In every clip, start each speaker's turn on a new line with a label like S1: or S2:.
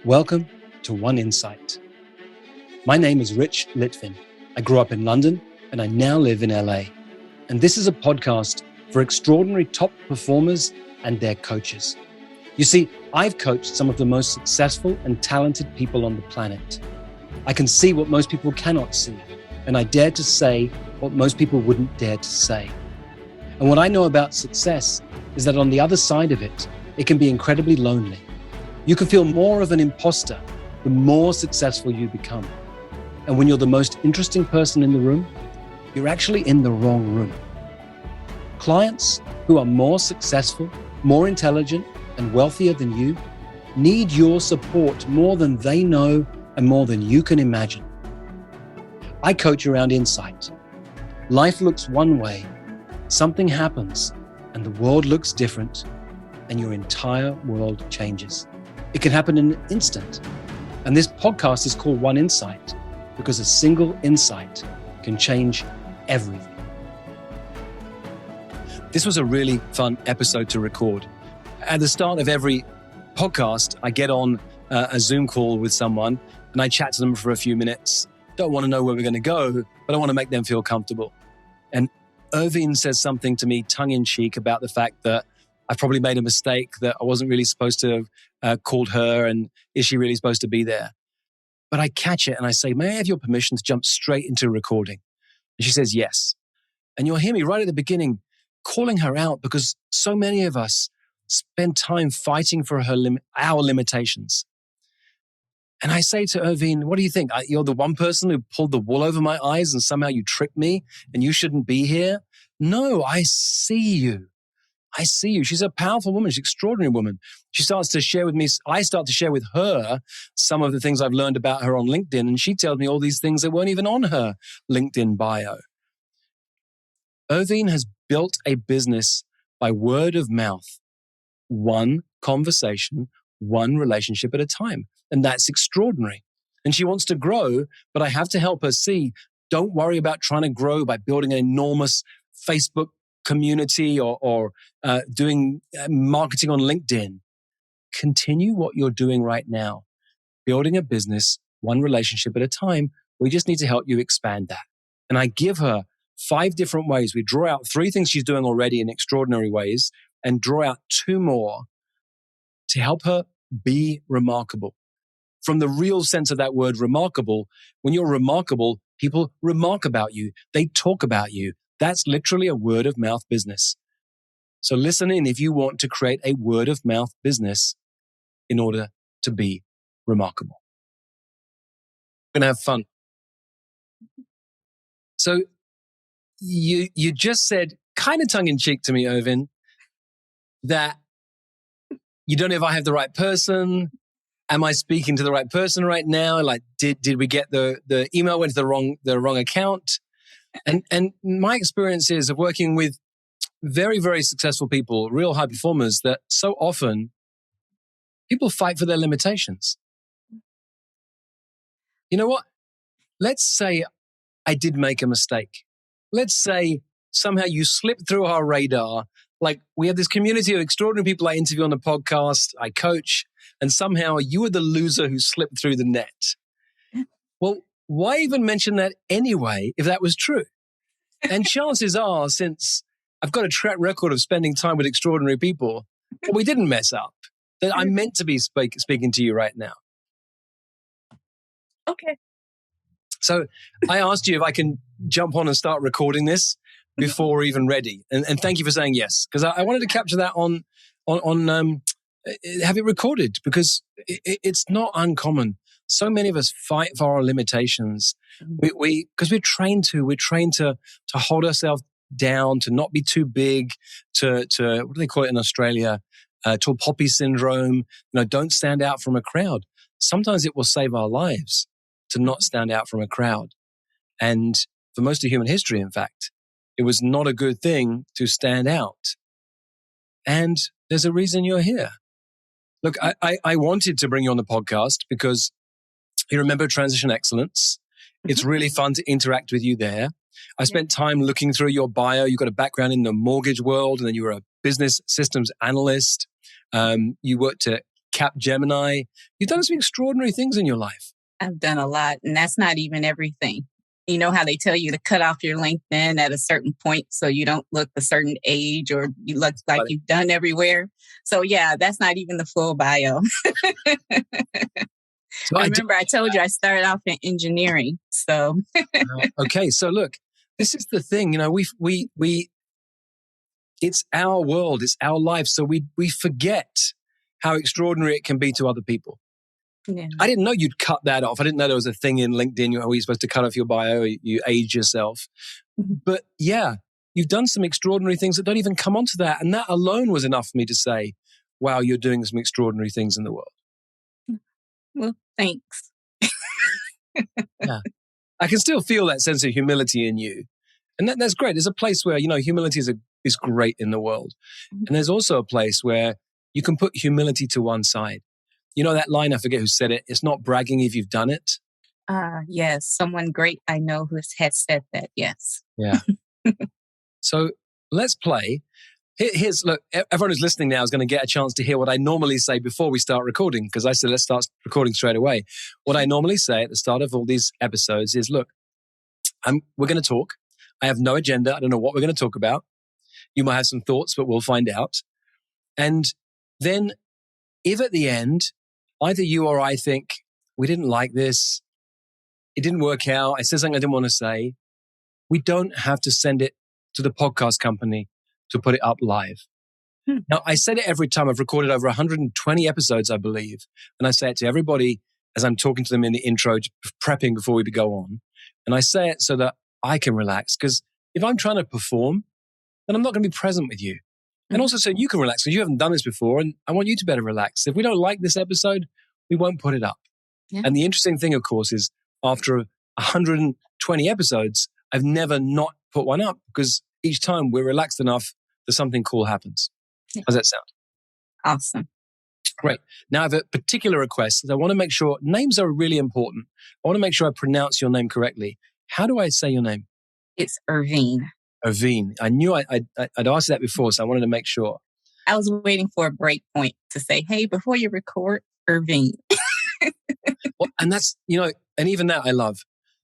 S1: Welcome to One Insight. My name is Litvin. I grew up in London and I now live in LA. And this is a podcast for extraordinary top performers and their coaches. You see, I've coached some of the most successful and talented people on the planet. I can see what most people cannot see, and I dare to say what most people wouldn't dare to say. And what I know about success is that on the other side of it, it can be incredibly lonely. You can feel more of an imposter the more successful you become. And when you're the most interesting person in the room, you're actually in the wrong room. Clients who are more successful, more intelligent, and wealthier than you need your support more than they know and more than you can imagine. I coach around insight. Life looks one way, something happens, and the world looks different, and your entire world changes. It can happen in an instant. And this podcast is called One Insight because a single insight can change everything. This was a really fun episode to record. At the start of every podcast, I get on a Zoom call with someone and I chat to them for a few minutes. Don't want to know where we're going to go, but I want to make them feel comfortable. And Ervine says something to me tongue-in-cheek about the fact that I probably made a mistake, that I wasn't really supposed to have called her, and is she really supposed to be there? But I catch it and I say, may I have your permission to jump straight into recording? And she says, yes. And you'll hear me right at the beginning calling her out because so many of us spend time fighting for our limitations. And I say to Ervine, what do you think? You're the one person who pulled the wool over my eyes and somehow you tricked me and you shouldn't be here? No, I see you. I see you. She's a powerful woman. She's an extraordinary woman. She starts to share with me. I start to share with her some of the things I've learned about her on LinkedIn. And she tells me all these things that weren't even on her LinkedIn bio. Ervine has built a business by word of mouth, one conversation, one relationship at a time. And that's extraordinary. And she wants to grow, but I have to help her see, don't worry about trying to grow by building an enormous Facebook community or doing marketing on LinkedIn. Continue what you're doing right now, building a business, one relationship at a time. We just need to help you expand that. And I give her 5 different ways. We draw out 3 things she's doing already in extraordinary ways and draw out 2 more to help her be remarkable. From the real sense of that word remarkable, when you're remarkable, people remark about you. They talk about you. That's literally a word of mouth business. So listen in if you want to create a word of mouth business in order to be remarkable. We're going to have fun. So you just said, kind of tongue in cheek to me, Ervine, that you don't know if I have the right person. Am I speaking to the right person right now? Like, did we get the email went to the wrong account? And my experience is of working with very, very successful people, real high performers, that so often people fight for their limitations. You know what? Let's say I did make a mistake. Let's say somehow you slipped through our radar. Like, we have this community of extraordinary people I interview on the podcast, I coach, and somehow you were the loser who slipped through the net. Well, why even mention that anyway, if that was true? And chances are, since I've got a track record of spending time with extraordinary people, we didn't mess up. That I'm meant to be speaking to you right now.
S2: Okay.
S1: So I asked you if I can jump on and start recording this before we're even ready. And thank you for saying yes, because I wanted to capture that on have it recorded, because it's not uncommon. So many of us fight for our limitations. Because we're trained to hold ourselves down, to not be too big, to what do they call it in Australia? Tall poppy syndrome. Don't stand out from a crowd. Sometimes it will save our lives to not stand out from a crowd. And for most of human history, in fact, it was not a good thing to stand out. And there's a reason you're here. Look, I wanted to bring you on the podcast because you remember Transition Excellence. It's really fun to interact with you there. I spent time looking through your bio. You've got a background in the mortgage world, and then you were a business systems analyst. You worked at Cap Gemini. You've done some extraordinary things in your life.
S2: I've done a lot, and that's not even everything. You know how they tell you to cut off your LinkedIn at a certain point so you don't look a certain age or you look like you've done everywhere. So yeah, that's not even the full bio. So I told you I started off in engineering. So
S1: okay, so look, this is the thing. We it's our world, it's our life, so we forget how extraordinary it can be to other people.
S2: Yeah.
S1: I didn't know you'd cut that off. I didn't know there was a thing in LinkedIn where you're supposed to cut off your bio, you age yourself. Mm-hmm. But yeah, you've done some extraordinary things that don't even come onto that. And that alone was enough for me to say, wow, you're doing some extraordinary things in the world.
S2: Well, thanks.
S1: Yeah. I can still feel that sense of humility in you. And that's great. There's a place where, humility is great in the world. Mm-hmm. And there's also a place where you can put humility to one side. You know that line, I forget who said it, it's not bragging if you've done it.
S2: Yes, someone great I know who has said that, yes.
S1: Yeah. So let's play. Look, everyone who's listening now is going to get a chance to hear what I normally say before we start recording, because I said let's start recording straight away. What I normally say at the start of all these episodes is, look, we're going to talk. I have no agenda. I don't know what we're going to talk about. You might have some thoughts, but we'll find out. And then if at the end, either you or I think, we didn't like this, it didn't work out, I said something I didn't want to say, we don't have to send it to the podcast company to put it up live. Now, I said it every time. I've recorded over 120 episodes, I believe. And I say it to everybody as I'm talking to them in the intro, prepping before we go on. And I say it so that I can relax. Because if I'm trying to perform, then I'm not going to be present with you. And also so you can relax, because you haven't done this before, and I want you to better relax. If we don't like this episode, we won't put it up. Yeah. And the interesting thing, of course, is after 120 episodes, I've never not put one up, because each time we're relaxed enough that something cool happens. Yeah. How's that sound?
S2: Awesome.
S1: Great. Now I have a particular request. I want to make sure, names are really important. I want to make sure I pronounce your name correctly. How do I say your name?
S2: It's Ervine.
S1: Ervine. I knew I'd asked that before, so I wanted to make sure.
S2: I was waiting for a break point to say, hey, before you record, Ervine.
S1: Well, and that's, and even that I love,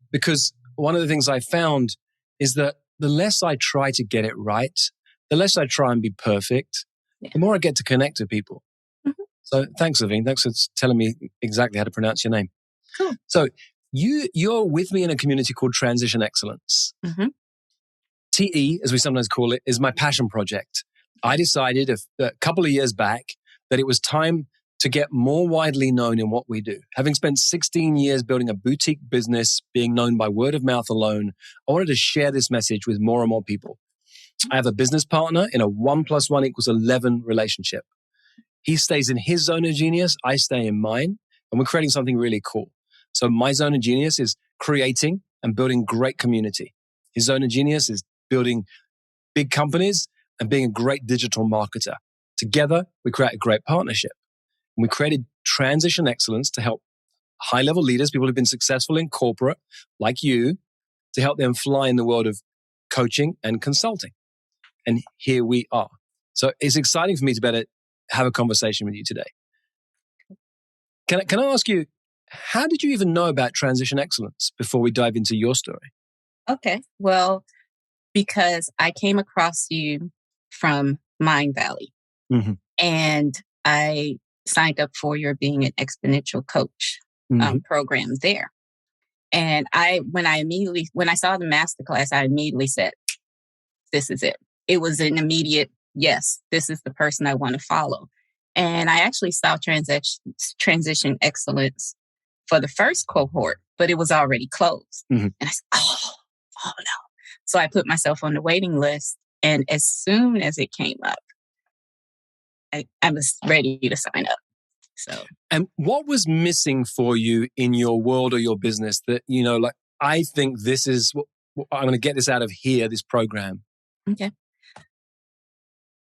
S1: because one of the things I found is that the less I try to get it right, the less I try and be perfect, the more I get to connect to people. Mm-hmm. So thanks, Ervine. Thanks for telling me exactly how to pronounce your name.
S2: Cool.
S1: So you're with me in a community called Transition Excellence.
S2: Mm-hmm.
S1: TE, as we sometimes call it, is my passion project. I decided a couple of years back that it was time to get more widely known in what we do. Having spent 16 years building a boutique business, being known by word of mouth alone, I wanted to share this message with more and more people. I have a business partner in a 1 + 1 = 11 relationship. He stays in his zone of genius, I stay in mine, and we're creating something really cool. So my zone of genius is creating and building great community. His zone of genius is building big companies and being a great digital marketer. Together, we create a great partnership. And we created Transition Excellence to help high-level leaders, people who've been successful in corporate, like you, to help them fly in the world of coaching and consulting. And here we are. So it's exciting for me to better have a conversation with you today. Can I ask you, how did you even know about Transition Excellence before we dive into your story?
S2: Okay. Well, because I came across you from Mind Valley. Mm-hmm. And I signed up for your Being an Exponential Coach program there. And when I saw the masterclass, I immediately said, this is it. It was an immediate, yes, this is the person I want to follow. And I actually saw Transition Excellence for the first cohort, but it was already closed. Mm-hmm. And I said, oh no. So I put myself on the waiting list. And as soon as it came up, I was ready to sign up. So,
S1: and what was missing for you in your world or your business that, I think this is what I'm going to get this out of here, this program?
S2: Okay.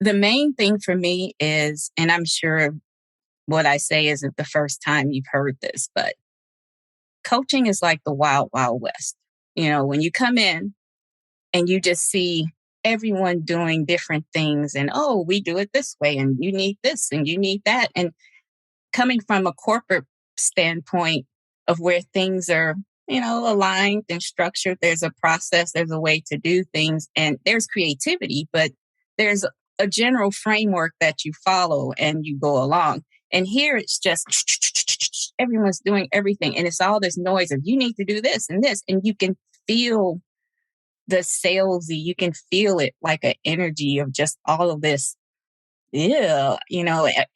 S2: The main thing for me is, and I'm sure what I say isn't the first time you've heard this, but coaching is like the wild, wild west. When you come in and you just see everyone doing different things and, oh, we do it this way and you need this and you need that. And coming from a corporate standpoint of where things are, aligned and structured, there's a process, there's a way to do things, and there's creativity, but there's a general framework that you follow and you go along. And here it's just everyone's doing everything. And it's all this noise of you need to do this and this. And you can feel the salesy, you can feel it like an energy of just all of this. Yeah,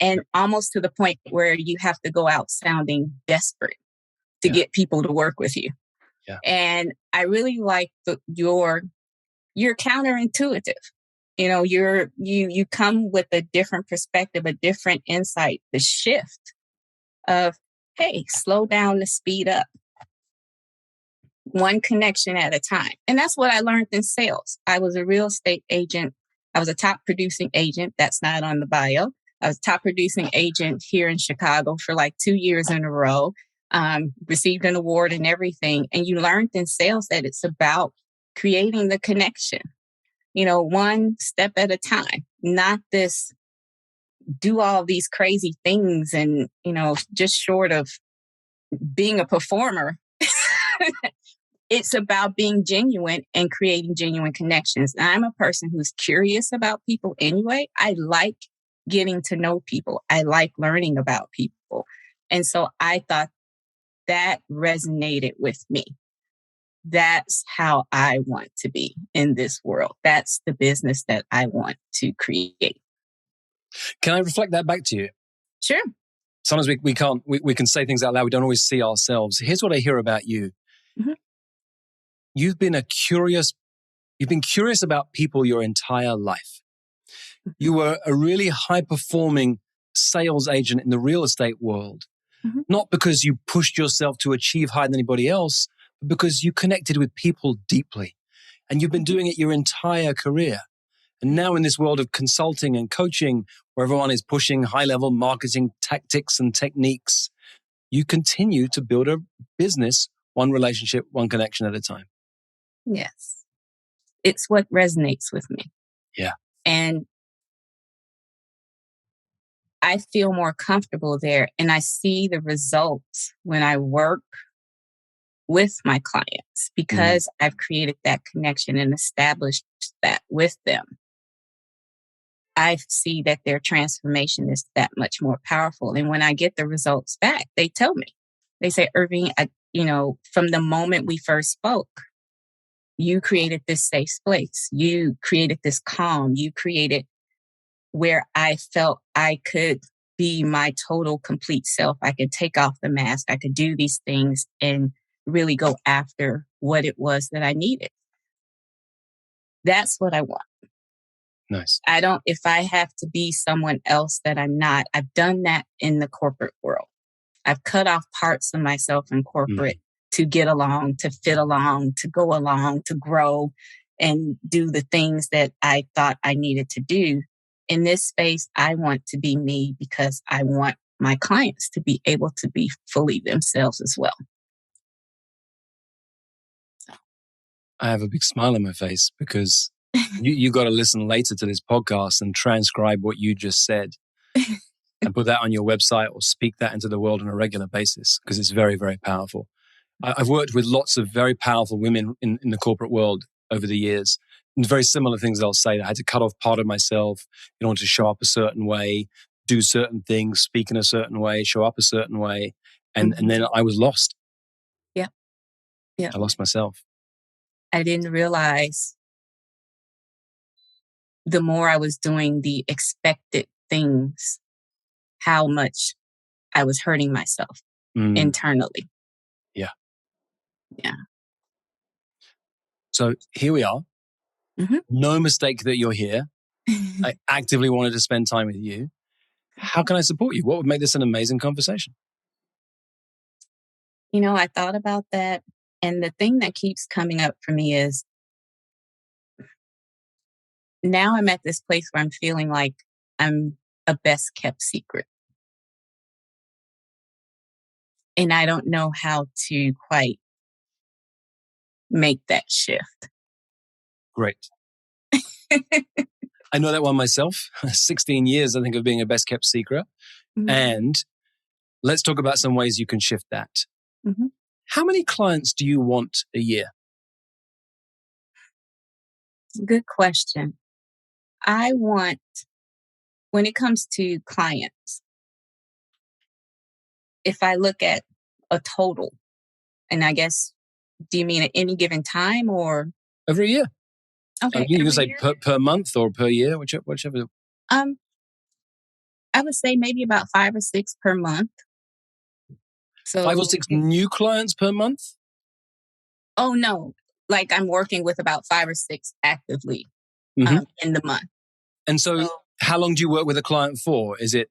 S2: and almost to the point where you have to go out sounding desperate to get people to work with you.
S1: Yeah.
S2: And I really like you're counterintuitive. You come with a different perspective, a different insight, the shift of, hey, slow down to speed up. One connection at a time. And that's what I learned in sales. I was a real estate agent. I was a top producing agent. That's not on the bio. I was a top producing agent here in Chicago for like 2 years in a row, received an award and everything. And you learned in sales that it's about creating the connection, one step at a time, not this do all these crazy things and, just short of being a performer. It's about being genuine and creating genuine connections. And I'm a person who's curious about people anyway. I like getting to know people. I like learning about people. And so I thought that resonated with me. That's how I want to be in this world. That's the business that I want to create.
S1: Can I reflect that back to you?
S2: Sure.
S1: Sometimes we can say things out loud. We don't always see ourselves. Here's what I hear about you. Mm-hmm. You've been curious about people your entire life. Mm-hmm. You were a really high-performing sales agent in the real estate world, mm-hmm. not because you pushed yourself to achieve higher than anybody else, but because you connected with people deeply. And you've been doing it your entire career. And now in this world of consulting and coaching, where everyone is pushing high-level marketing tactics and techniques, you continue to build a business, one relationship, one connection at a time.
S2: Yes. It's what resonates with me.
S1: Yeah.
S2: And I feel more comfortable there. And I see the results when I work with my clients because I've created that connection and established that with them. I see that their transformation is that much more powerful. And when I get the results back, they tell me, they say, Ervine, from the moment we first spoke, you created this safe place. You created this calm. You created where I felt I could be my total complete self. I could take off the mask. I could do these things and really go after what it was that I needed. That's what I want.
S1: Nice.
S2: If I have to be someone else that I'm not, I've done that in the corporate world. I've cut off parts of myself in corporate to get along, to fit along, to go along, to grow and do the things that I thought I needed to do. In this space, I want to be me because I want my clients to be able to be fully themselves as well. So.
S1: I have a big smile on my face because you got to listen later to this podcast and transcribe what you just said and put that on your website or speak that into the world on a regular basis because it's very, very powerful. I've worked with lots of very powerful women in the corporate world over the years. And very similar things they'll say. I had to cut off part of myself in order to show up a certain way, do certain things, speak in a certain way, show up a certain way. And then I was lost.
S2: Yeah.
S1: I lost myself.
S2: I didn't realize the more I was doing the expected things, how much I was hurting myself internally.
S1: Yeah.
S2: Yeah.
S1: So here we are. Mm-hmm. No mistake that you're here. I actively wanted to spend time with you. How can I support you? What would make this an amazing conversation?
S2: I thought about that. And the thing that keeps coming up for me is now I'm at this place where I'm feeling like I'm a best kept secret. And I don't know how to quite make that shift.
S1: Great. I know that one myself. 16 years, I think, of being a best kept secret. Mm-hmm. And let's talk about some ways you can shift that.
S2: Mm-hmm.
S1: How many clients do you want a year?
S2: Good question. I want, when it comes to clients, if I look at a total, and I guess, do you mean at any given time or?
S1: Over a year.
S2: Okay.
S1: You can say per month or per year, whichever.
S2: I would say maybe about 5 or 6 per month. So
S1: 5 or 6 new clients per month?
S2: Oh, no. Like I'm working with about 5 or 6 actively in the month.
S1: And so how long do you work with a client for? Is it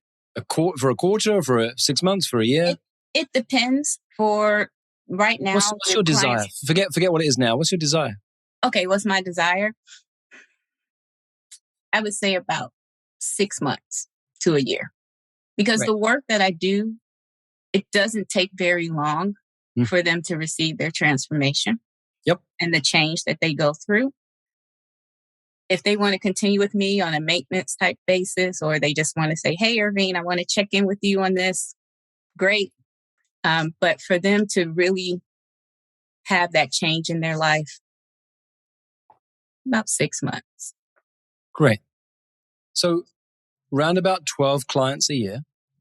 S1: for a quarter, for 6 months, for a year?
S2: It depends. For right now.
S1: What's your desire? Forget what it is now. What's your desire?
S2: Okay, what's my desire? I would say about 6 months to a year. Because the work that I do, it doesn't take very long for them to receive their transformation.
S1: Yep.
S2: And the change that they go through. If they want to continue with me on a maintenance type basis, or they just want to say, hey, Ervine, I want to check in with you on this, great. But for them to really have that change in their life, about 6 months.
S1: Great. So round about 12 clients a year.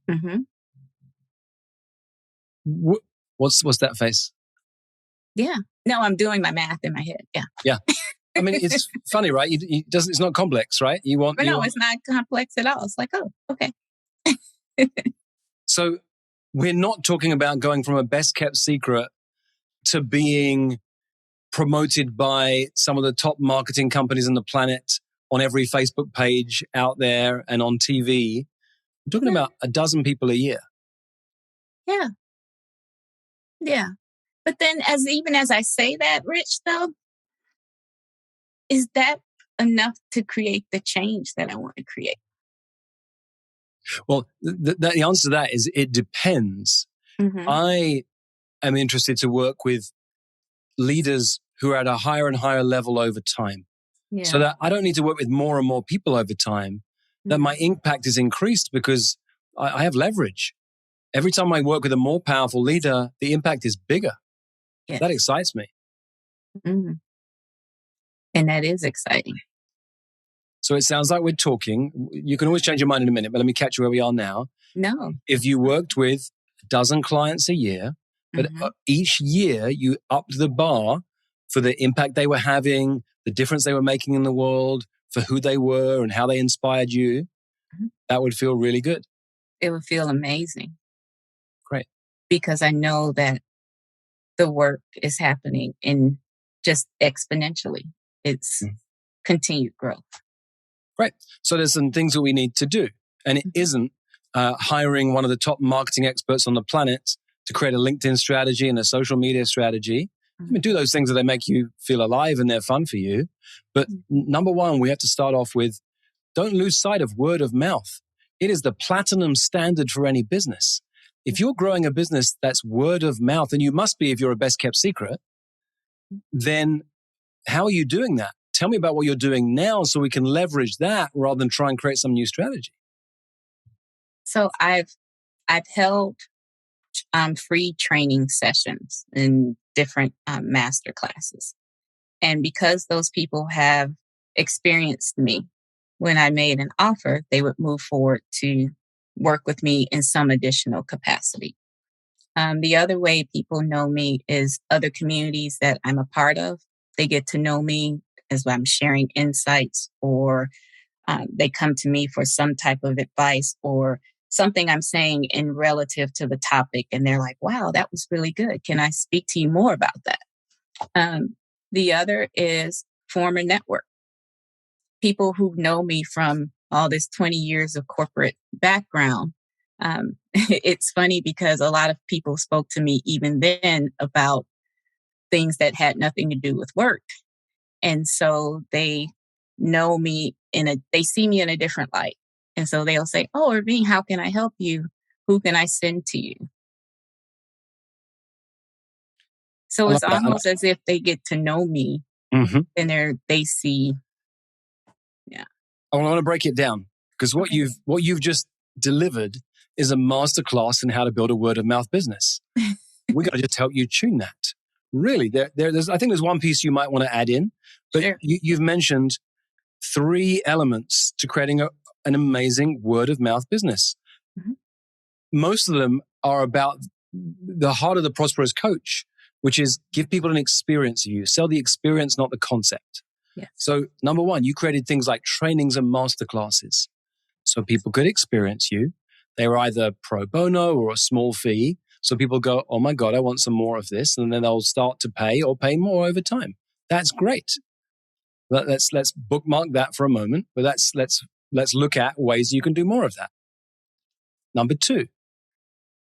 S2: Mm-hmm.
S1: What's that face?
S2: Yeah. No, I'm doing my math in my head. Yeah.
S1: Yeah. I mean, it's funny, right? It's not complex, right?
S2: It's not complex at all. It's like, oh, okay.
S1: So we're not talking about going from a best kept secret to being promoted by some of the top marketing companies on the planet on every Facebook page out there and on TV. We're talking about a dozen people a year.
S2: Yeah. Yeah. But then even as I say that, Rich, though, is that enough to create the change that I want to create?
S1: Well, the answer to that is it depends.
S2: Mm-hmm.
S1: I am interested to work with leaders who are at a higher and higher level over time. Yeah. So that I don't need to work with more and more people over time, that my impact is increased because I have leverage. Every time I work with a more powerful leader, the impact is bigger. Yes. That excites me.
S2: Mm-hmm. And that is exciting.
S1: So it sounds like we're talking. You can always change your mind in a minute, but let me catch you where we are now.
S2: No.
S1: If you worked with a dozen clients a year, but each year you upped the bar for the impact they were having, the difference they were making in the world, for who they were and how they inspired you, that would feel really good.
S2: It would feel amazing.
S1: Great.
S2: Because I know that the work is happening in just exponentially. It's continued growth.
S1: Right. So there's some things that we need to do. And it isn't hiring one of the top marketing experts on the planet to create a LinkedIn strategy and a social media strategy. I mean, do those things that they make you feel alive and they're fun for you. But number one, we have to start off with, don't lose sight of word of mouth. It is the platinum standard for any business. If you're growing a business that's word of mouth, and you must be if you're a best kept secret, then how are you doing that? Tell me about what you're doing now so we can leverage that rather than try and create some new strategy. So
S2: I've held free training sessions in different masterclasses. And because those people have experienced me, when I made an offer, they would move forward to work with me in some additional capacity. The other way people know me is other communities that I'm a part of. They get to know me as I'm sharing insights, or they come to me for some type of advice or something I'm saying in relative to the topic. And they're like, wow, that was really good. Can I speak to you more about that? The other is form a network. People who know me from all this 20 years of corporate background. It's funny because a lot of people spoke to me even then about things that had nothing to do with work. And so they know me they see me in a different light. And so they'll say, oh, Ervine, how can I help you? Who can I send to you? So it's almost as if they get to know me and they see. Yeah.
S1: I want to break it down because what you've just delivered is a masterclass in how to build a word of mouth business. We got to just help you tune that. Really, there's I think there's one piece you might want to add in, but
S2: Sure.
S1: You've mentioned 3 elements to creating an amazing word of mouth business.
S2: Mm-hmm.
S1: Most of them are about the heart of the Prosperous coach, which is give people an experience of you. Sell the experience, not the concept.
S2: Yes.
S1: So number 1, you created things like trainings and masterclasses so people could experience you. They were either pro bono or a small fee. So people go, oh my God, I want some more of this. And then they'll start to pay or pay more over time. That's great. Let's bookmark that for a moment. But let's look at ways you can do more of that. Number 2,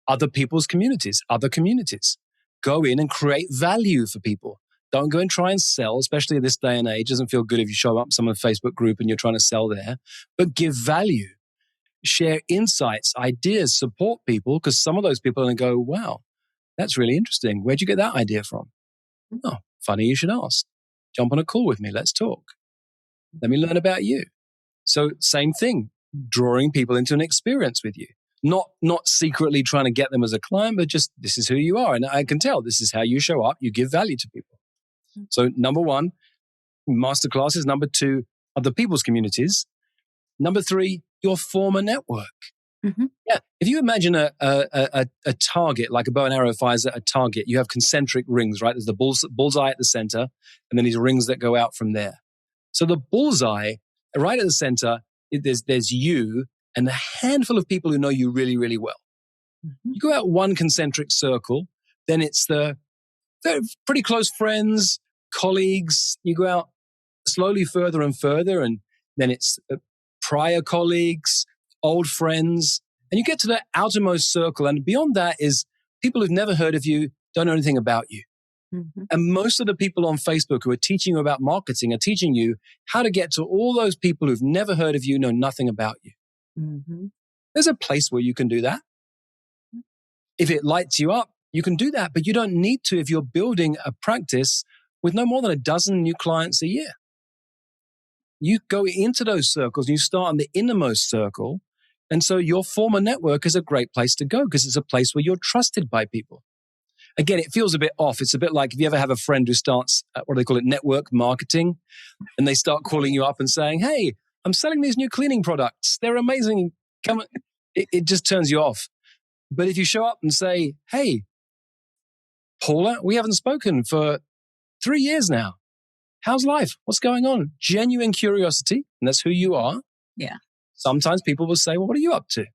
S1: other people's communities, other communities. Go in and create value for people. Don't go and try and sell, especially in this day and age. It doesn't feel good if you show up in some Facebook group and you're trying to sell there. But give value. Share insights, ideas, support people, because some of those people are going to go, wow, that's really interesting. Where'd you get that idea from? Oh, funny you should ask. Jump on a call with me. Let's talk. Let me learn about you. So same thing, drawing people into an experience with you. Not secretly trying to get them as a client, but just this is who you are. And I can tell this is how you show up. You give value to people. So number 1, masterclasses. Number 2, other people's communities. Number 3, your former network.
S2: Mm-hmm.
S1: Yeah. If you imagine a target, like a bow and arrow fires at a target, you have concentric rings, right? There's the bullseye at the center, and then these rings that go out from there. So the bullseye, right at the center, there's you and a handful of people who know you really, really well. Mm-hmm. You go out one concentric circle, then it's they're pretty close friends, colleagues. You go out slowly further and further, and then it's prior colleagues, old friends, and you get to the outermost circle. And beyond that is people who've never heard of you, don't know anything about you. Mm-hmm. And most of the people on Facebook who are teaching you about marketing are teaching you how to get to all those people who've never heard of you, know nothing about you. Mm-hmm. There's a place where you can do that. If it lights you up, you can do that, but you don't need to if you're building a practice with no more than a dozen new clients a year. You go into those circles, you start in the innermost circle. And so your former network is a great place to go because it's a place where you're trusted by people. Again, it feels a bit off. It's a bit like if you ever have a friend who starts, what do they call it, network marketing, and they start calling you up and saying, hey, I'm selling these new cleaning products. They're amazing. Come on. It just turns you off. But if you show up and say, hey, Paula, we haven't spoken for 3 years now. How's life? What's going on? Genuine curiosity, and that's who you are.
S2: Yeah.
S1: Sometimes people will say, well, what are you up to?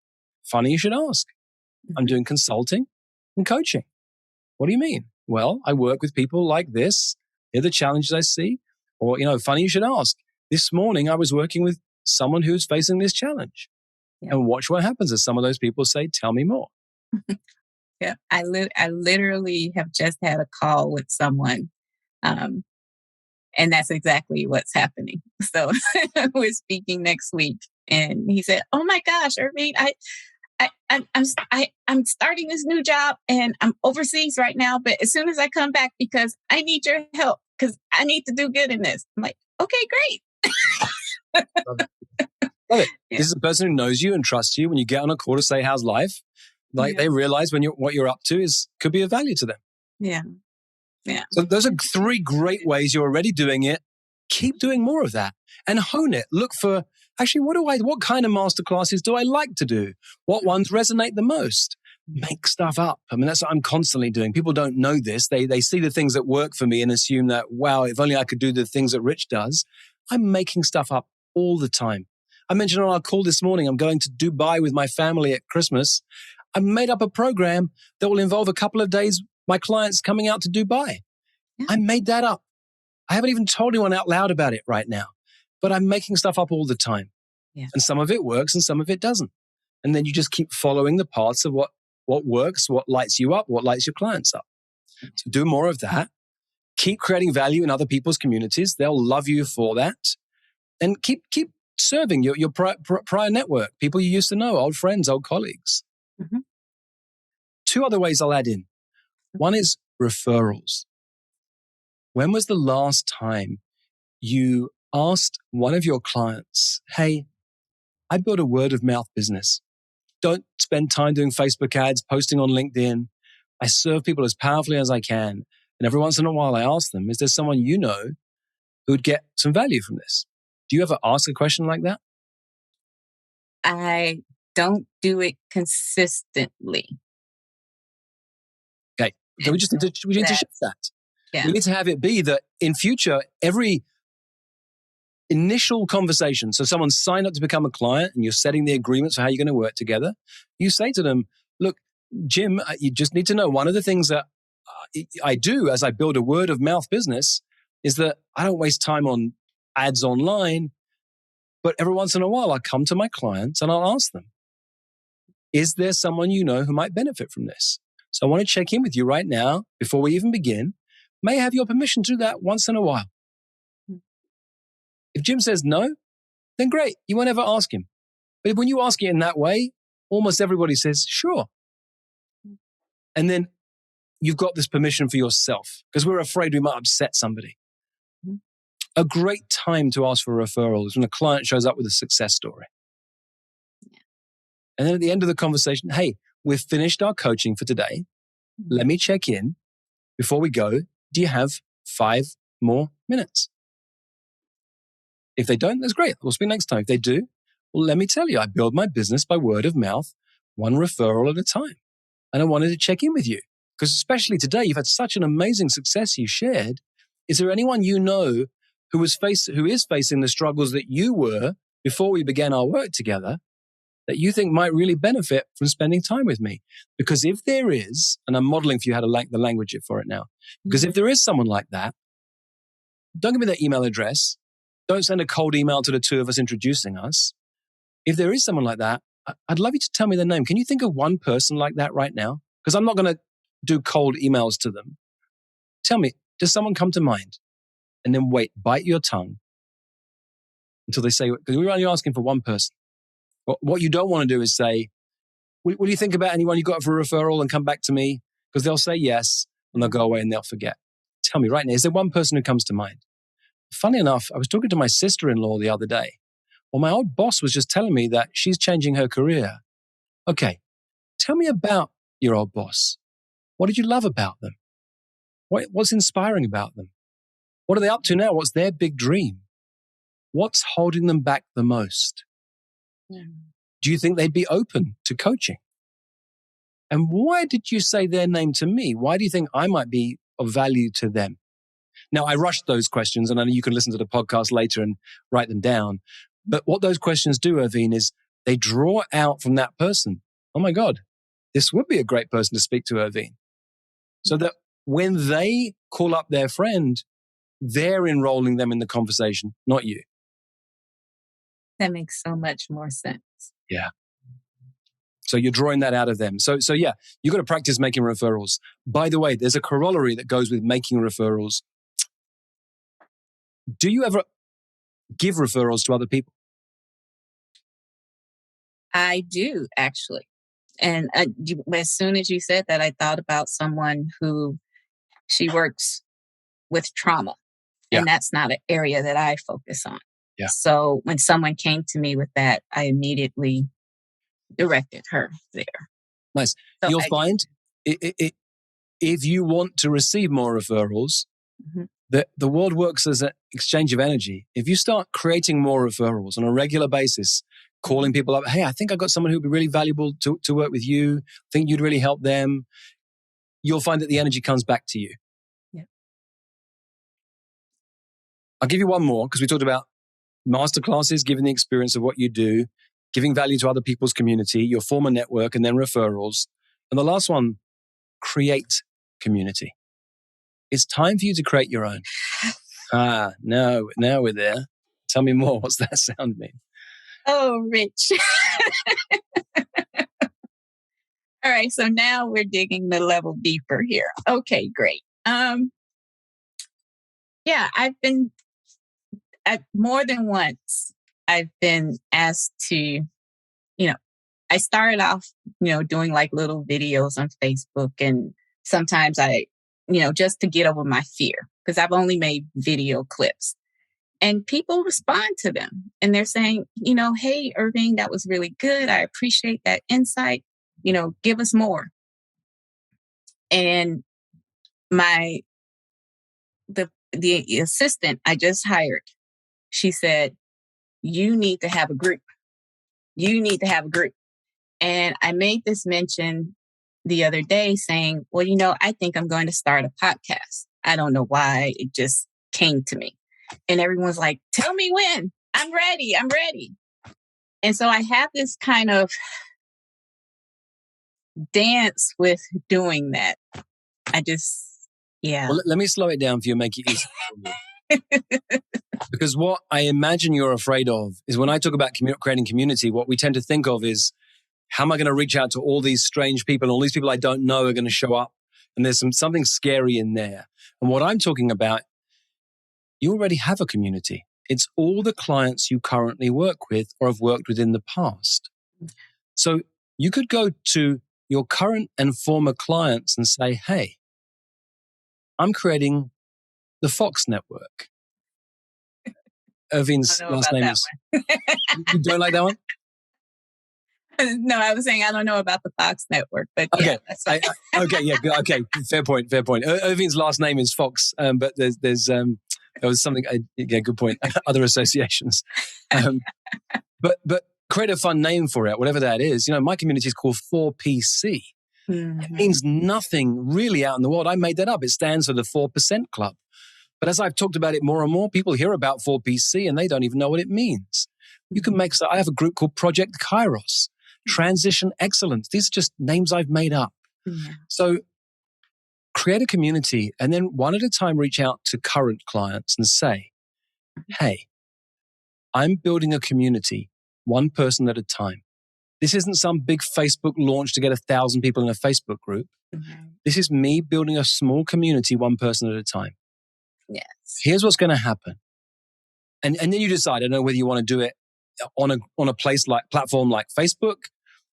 S1: Funny you should ask. I'm doing consulting and coaching. What do you mean? Well, I work with people like this. Here are the challenges I see. Or, funny you should ask. This morning, I was working with someone who's facing this challenge. Yeah. And watch what happens as some of those people say, tell me more.
S2: Yeah, I literally have just had a call with someone. And that's exactly what's happening. So we're speaking next week. And he said, oh my gosh, Ervine, I'm starting this new job and I'm overseas right now. But as soon as I come back, because I need your help, because I need to do good in this. I'm like, okay, great.
S1: Love it. Yeah. This is a person who knows you and trusts you. When you get on a call to say, how's life? They realize what you're up to could be of value to them.
S2: Yeah. Yeah.
S1: So those are 3 great ways. You're already doing it. Keep doing more of that and hone it. Look for, actually, what kind of masterclasses do I like to do? What ones resonate the most? Make stuff up. I mean, that's what I'm constantly doing. People don't know this. They see the things that work for me and assume that, wow, if only I could do the things that Rich does. I'm making stuff up all the time. I mentioned on our call this morning, I'm going to Dubai with my family at Christmas. I made up a program that will involve a couple of days my clients coming out to Dubai. Yeah. I made that up. I haven't even told anyone out loud about it right now, but I'm making stuff up all the time. Yeah. And some of it works and some of it doesn't. And then you just keep following the paths of what works, what lights you up, what lights your clients up. So do more of that. Keep creating value in other people's communities. They'll love you for that. And keep serving your prior network, people you used to know, old friends, old colleagues. Mm-hmm. 2 other ways I'll add in. One is referrals. When was the last time you asked one of your clients, hey, I built a word of mouth business. don't spend time doing Facebook ads, posting on LinkedIn. I serve people as powerfully as I can. And every once in a while I ask them, is there someone you know who would get some value from this? Do you ever ask a question like that?
S2: I don't do it consistently.
S1: Okay. So we need to shift that.
S2: Yeah.
S1: We need to have it be that in future, every initial conversation, so someone signed up to become a client and you're setting the agreements for how you're going to work together, you say to them, look, Jim, you just need to know one of the things that I do as I build a word of mouth business is that I don't waste time on ads online, but every once in a while I come to my clients and I'll ask them, is there someone you know who might benefit from this? So I want to check in with you right now before we even begin. May I have your permission to do that once in a while? If Jim says no, then great. You won't ever ask him. But when you ask it in that way, almost everybody says, sure. And then you've got this permission for yourself because we're afraid we might upset somebody. A great time to ask for referrals when a client shows up with a success story. And then at the end of the conversation, hey, we've finished our coaching for today. Let me check in before we go. Do you have 5 more minutes? If they don't, that's great. We'll speak next time. If they do, well, let me tell you, I build my business by word of mouth, one referral at a time. And I wanted to check in with you because especially today, you've had such an amazing success you shared. Is there anyone you know who is facing the struggles that you were before we began our work together that you think might really benefit from spending time with me? Because if there is, and I'm modeling for you how to the language for it now, because if there is someone like that, don't give me their email address. Don't send a cold email to the two of us introducing us. If there is someone like that, I'd love you to tell me their name. Can you think of one person like that right now? Because I'm not going to do cold emails to them. Tell me, does someone come to mind? And then wait, bite your tongue until they say, because we're only asking for one person. What you don't want to do is say, will you think about anyone you got for a referral and come back to me? Because they'll say yes and they'll go away and they'll forget. Tell me right now, is there one person who comes to mind? Funny enough, I was talking to my sister-in-law the other day. Well, my old boss was just telling me that she's changing her career. Okay, tell me about your old boss. What did you love about them? What's inspiring about them? What are they up to now? What's their big dream? What's holding them back the most? Do you think they'd be open to coaching? And why did you say their name to me? Why do you think I might be of value to them? Now, I rushed those questions, and I know you can listen to the podcast later and write them down. But what those questions do, Ervine, is they draw out from that person, oh my God, this would be a great person to speak to, Ervine. So that when they call up their friend, they're enrolling them in the conversation, not you.
S2: That makes so much more sense.
S1: Yeah. So you're drawing that out of them. So yeah, you've got to practice making referrals. By the way, there's a corollary that goes with making referrals. Do you ever give referrals to other people?
S2: I do, actually. And as soon as you said that, I thought about someone who she works with trauma. Yeah. And that's not an area that I focus on. Yeah. So when someone came to me with that, I immediately directed her there.
S1: Nice. So you'll find if you want to receive more referrals, the world works as an exchange of energy. If you start creating more referrals on a regular basis, calling people up, hey, I think I've got someone who'd be really valuable to work with you. I think you'd really help them. You'll find that the energy comes back to you. Yeah. I'll give you one more because we talked about masterclasses, giving the experience of what you do, giving value to other people's community, your former network, and then referrals. And the last one, create community. It's time for you to create your own. Now we're there. Tell me more. What's that sound mean?
S2: Oh, Rich. All right. So now we're digging the level deeper here. Okay, great. Yeah, more than once, I've been asked to, I started off, doing like little videos on Facebook. And sometimes I, just to get over my fear, because I've only made video clips. And people respond to them and they're saying, hey, Ervine, that was really good. I appreciate that insight. Give us more. And the assistant I just hired, she said, you need to have a group. You need to have a group. And I made this mention the other day saying, well, I think I'm going to start a podcast. I don't know why. It just came to me. And everyone's like, tell me when. I'm ready. I'm ready. And so I have this kind of dance with doing that.
S1: Well, let me slow it down for you and make it easy for you. Because what I imagine you're afraid of is when I talk about creating community, what we tend to think of is, how am I going to reach out to all these strange people and all these people I don't know are going to show up? And there's something scary in there. And what I'm talking about, you already have a community. It's all the clients you currently work with or have worked with in the past. So you could go to your current and former clients and say, hey, I'm creating the Fox network. Ervine's last name is... You don't like that one?
S2: No, I was saying I don't know about the Fox network, but
S1: okay.
S2: Yeah, that's fine.
S1: Okay, fair point. Ervine's last name is Fox, but there was something. Good point. Other associations, but create a fun name for it, whatever that is. My community is called 4PC. Mm-hmm. It means nothing really out in the world. I made that up. It stands for the 4% Club. But as I've talked about it more and more, people hear about 4PC and they don't even know what it means. You can I have a group called Project Kairos, Transition Excellence. These are just names I've made up. Yeah. So create a community and then one at a time reach out to current clients and say, hey, I'm building a community, one person at a time. This isn't some big Facebook launch to get 1,000 people in a Facebook group. Mm-hmm. This is me building a small community, one person at a time.
S2: Yes.
S1: Here's what's going to happen. And then you decide, I don't know whether you want to do it on a platform like Facebook,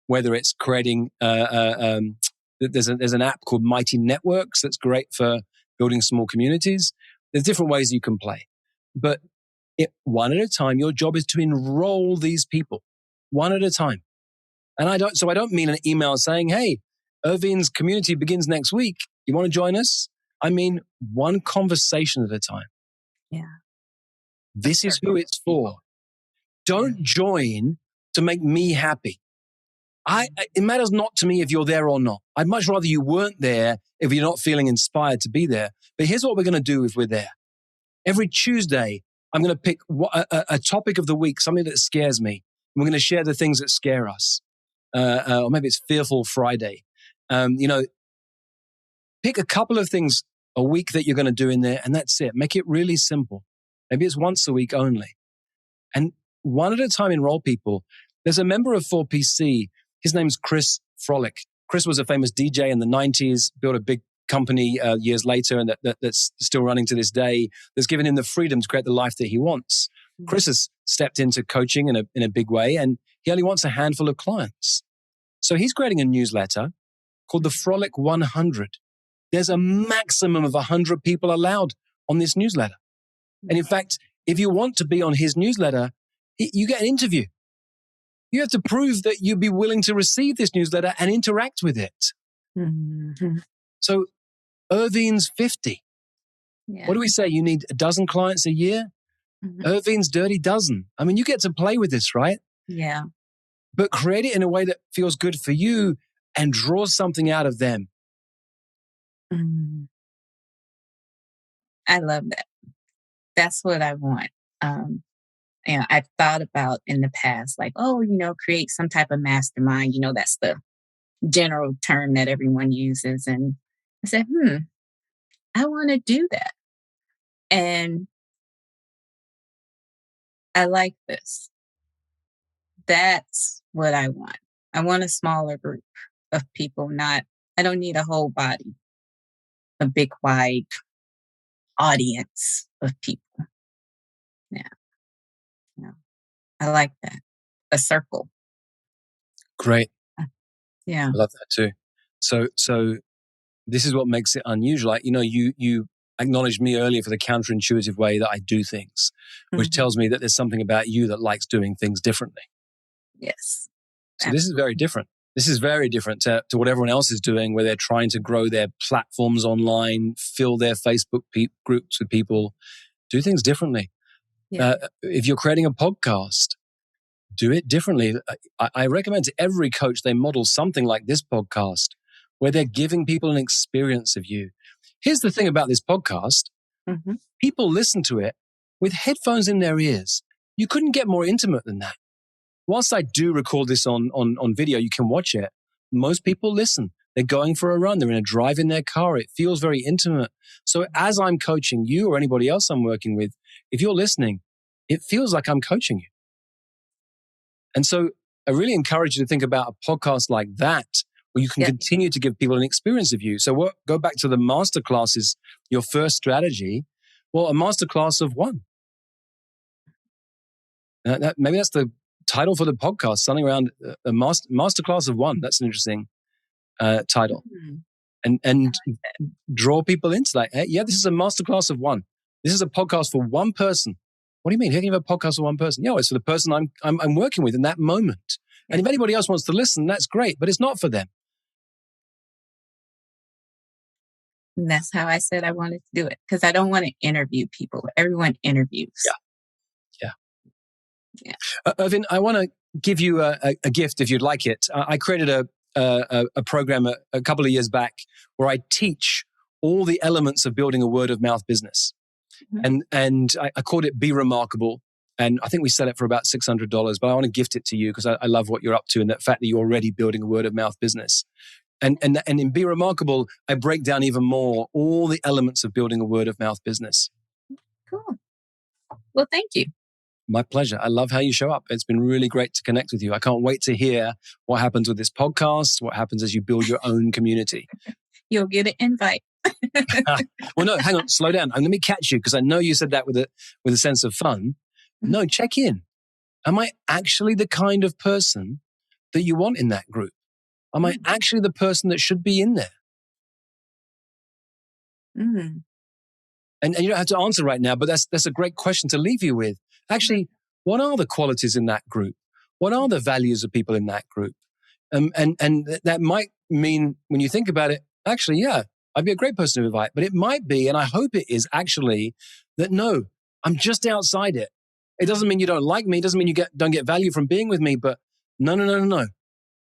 S1: whether it's creating, there's an app called Mighty Networks that's great for building small communities. There's different ways you can play. But one at a time, your job is to enroll these people, one at a time. And I don't mean an email saying, hey, Ervine's community begins next week. You want to join us? I mean, one conversation at a time.
S2: Yeah.
S1: This is who it's for. Don't join to make me happy. It matters not to me if you're there or not. I'd much rather you weren't there if you're not feeling inspired to be there. But here's what we're going to do if we're there. Every Tuesday, I'm going to pick a topic of the week, something that scares me. And we're going to share the things that scare us. Or maybe it's Fearful Friday. Pick a couple of things a week that you're going to do in there, and that's it. Make it really simple. Maybe it's once a week only. And one at a time enroll people. There's a member of 4PC. His name's Chris Frolick. Chris was a famous DJ in the 90s, built a big company years later, and that's still running to this day, that's given him the freedom to create the life that he wants. Mm-hmm. Chris has stepped into coaching in a big way, and he only wants a handful of clients. So he's creating a newsletter called the Frolic 100. There's a maximum of 100 people allowed on this newsletter. And in fact, if you want to be on his newsletter, you get an interview. You have to prove that you'd be willing to receive this newsletter and interact with it. Mm-hmm. So Ervine's 50. Yeah. What do we say? You need a dozen clients a year? Mm-hmm. Ervine's dirty dozen. I mean, you get to play with this, right?
S2: Yeah.
S1: But create it in a way that feels good for you and draws something out of them.
S2: Mm. I love that. That's what I want. And I've thought about in the past, like, create some type of mastermind. That's the general term that everyone uses. And I said, I want to do that. And I like this. That's what I want. I want a smaller group of people, I don't need a whole body, a big, wide audience of people. Yeah. I like that. A circle.
S1: Great.
S2: Yeah.
S1: I love that too. So this is what makes it unusual. Like, you acknowledged me earlier for the counterintuitive way that I do things, which tells me that there's something about you that likes doing things differently.
S2: Yes.
S1: So this is very different. This is very different to what everyone else is doing, where they're trying to grow their platforms online, fill their Facebook groups with people, do things differently.
S2: Yeah.
S1: If you're creating a podcast, do it differently. I recommend to every coach they model something like this podcast, where they're giving people an experience of you. Here's the thing about this podcast. People listen to it with headphones in their ears. You couldn't get more intimate than that. Whilst I do record this on video, you can watch it. Most people listen. They're going for a run. They're in a drive in their car. It feels very intimate. So as I'm coaching you or anybody else I'm working with, if you're listening, it feels like I'm coaching you. And so I really encourage you to think about a podcast like that, where you can continue to give people an experience of you. So go back to the masterclasses, your first strategy. Well, a masterclass of one. Maybe that's the title for the podcast, something around a masterclass of one. That's an interesting title. And draw people into that. Hey, this is a masterclass of one. This is a podcast for one person. What do you mean? How can you have a podcast for one person? Yeah, it's for the person I'm working with in that moment. And if anybody else wants to listen, that's great, but it's not for them.
S2: And that's how I said I wanted to do it, because I don't want to interview people. Everyone interviews.
S1: Yeah. Ervine, I want to give you a gift if you'd like it. I created a program a couple of years back where I teach all the elements of building a word of mouth business. And I called it Be Remarkable. And I think we sell it for about $600, but I want to gift it to you because I love what you're up to and the fact that you're already building a word of mouth business. And in Be Remarkable, I break down even more all the elements of building a word of mouth business.
S2: Cool. Well, thank you.
S1: My pleasure. I love how you show up. It's been really great to connect with you. I can't wait to hear what happens with this podcast, what happens as you build your own community.
S2: You'll get an invite.
S1: Well, no, hang on, slow down. And let me catch you, because I know you said that with a sense of fun. No, check in. Am I actually the kind of person that you want in that group? Am I actually the person that should be in there? And you don't have to answer right now, but that's a great question to leave you with. Actually, what are the qualities in that group? What are the values of people in that group? And that might mean, when you think about it, actually, I'd be a great person to invite. But it might be, and I hope it is actually, that no, I'm just outside it. It doesn't mean you don't like me. It doesn't mean you don't get value from being with me. But no.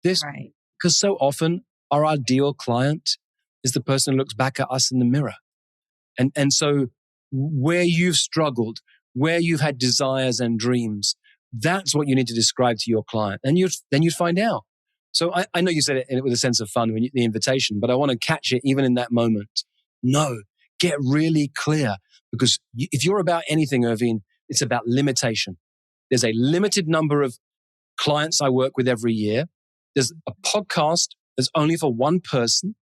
S1: Because so often our ideal client is the person who looks back at us in the mirror. And so where you've struggled, where you've had desires and dreams, that's what you need to describe to your client. And then you'd find out. So I know you said it with a sense of fun when the invitation, but I want to catch it even in that moment. No, get really clear, because if you're about anything, Ervine, it's about limitation. There's a limited number of clients I work with every year. There's a podcast that's only for one person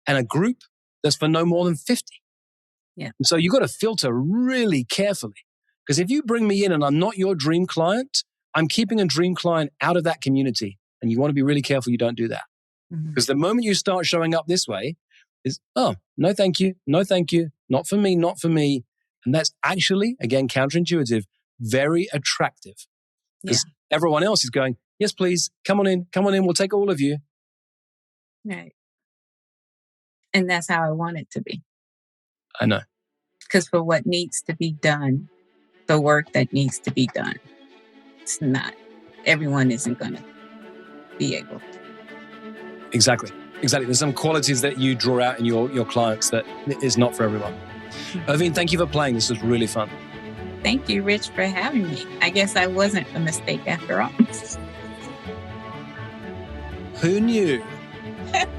S1: and a group that's for no more than 50.
S2: Yeah.
S1: And so you've got to filter really carefully, because if you bring me in and I'm not your dream client, I'm keeping a dream client out of that community. And you want to be really careful you don't do that. Because the moment you start showing up this way is, oh, no, thank you. No, thank you. Not for me, not for me. And that's actually, again, counterintuitive, very attractive. Because everyone else is going, yes, please, come on in, we'll take all of you.
S2: Right. And that's how I want it to be.
S1: I know.
S2: Because for what needs to be done, the work that needs to be done, it's not, everyone isn't going to be able to.
S1: Exactly. There's some qualities that you draw out in your clients that is not for everyone. Ervine, thank you for playing. This was really fun.
S2: Thank you, Rich, for having me. I guess I wasn't a mistake after all.
S1: Who knew?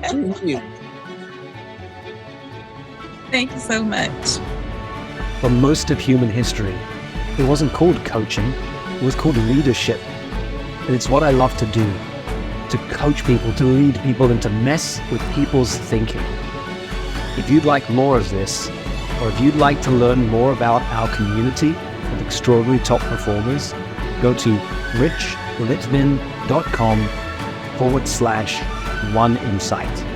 S1: Who knew?
S2: Thank you so much.
S3: For most of human history, it wasn't called coaching, it was called leadership. And it's what I love to do, to coach people, to lead people, and to mess with people's thinking. If you'd like more of this, or if you'd like to learn more about our community of extraordinary top performers, go to richlitvin.com/oneinsight.